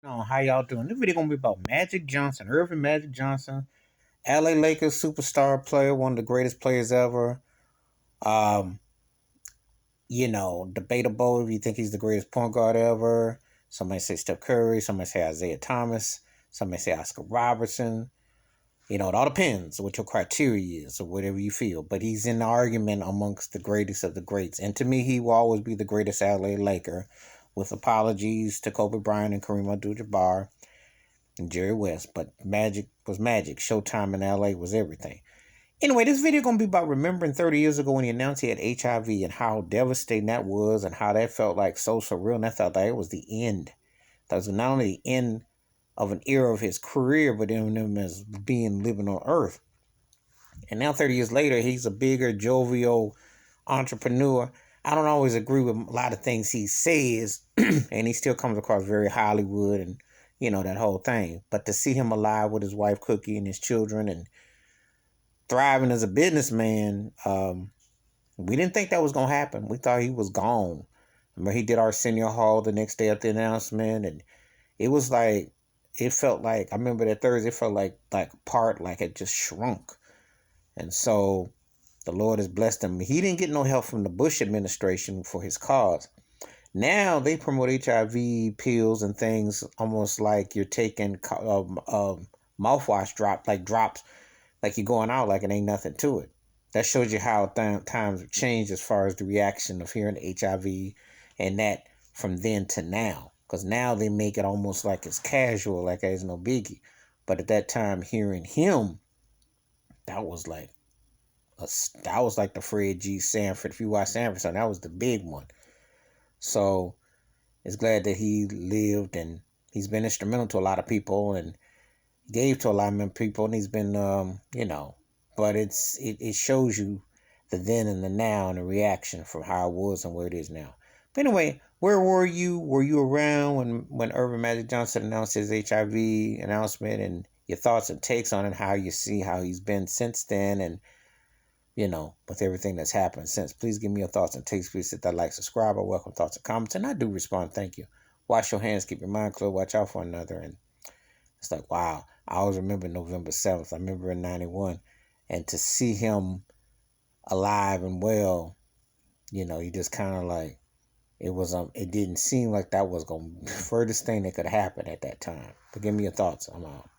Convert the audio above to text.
How y'all doing? This video gonna be about Magic Johnson, Earvin Magic Johnson, LA Lakers superstar player, one of the greatest players ever. Um, debatable if you think he's the greatest point guard ever. Somebody say Steph Curry, somebody say Isaiah Thomas, somebody say Oscar Robertson. It all depends what your criteria is or whatever you feel. But he's in the argument amongst the greatest of the greats. And to me, he will always be the greatest LA Laker, with apologies to Kobe Bryant and Kareem Abdul-Jabbar and Jerry West, but Magic was Magic. Showtime in LA was everything. Anyway, this video gonna be about remembering 30 years ago when he announced he had HIV and how devastating that was and how that felt like so surreal. And I thought that it was the end. That was not only the end of an era of his career, but in him as being living on Earth. And now 30 years later, he's a bigger, jovial entrepreneur. I don't always agree with a lot of things he says, and he still comes across very Hollywood and that whole thing. But to see him alive with his wife Cookie and his children and thriving as a businessman, we didn't think that was gonna happen. We thought he was gone. Remember, he did Arsenio Hall the next day at the announcement, and it was like it felt like I remember that Thursday. It felt like part like it just shrunk, and so the Lord has blessed him. He didn't get no help from the Bush administration for his cause. Now they promote HIV pills and things almost like you're taking mouthwash drops, like you're going out like it ain't nothing to it. That shows you how times have changed as far as the reaction of hearing HIV and that from then to now. Because now they make it almost like it's casual, like there's no biggie. But at that time, hearing him, that was like the Fred G. Sanford. If you watch Sanford, so that was the big one. So it's glad that he lived, and he's been instrumental to a lot of people and gave to a lot of people, and he's been, but it shows you the then and the now and the reaction from how it was and where it is now. But anyway, where were you? Were you around when Earvin Magic Johnson announced his HIV announcement, and your thoughts and takes on it, how you see how he's been since then, and with everything that's happened since? Please give me your thoughts and takes. Please hit that like, subscribe, or welcome thoughts and comments. And I do respond. Thank you. Wash your hands, keep your mind clear, watch out for another. And it's like, wow. I always remember November 7th. I remember in 91. And to see him alive and well, you just kind of like, it didn't seem like that was the furthest thing that could happen at that time. But give me your thoughts. I'm out.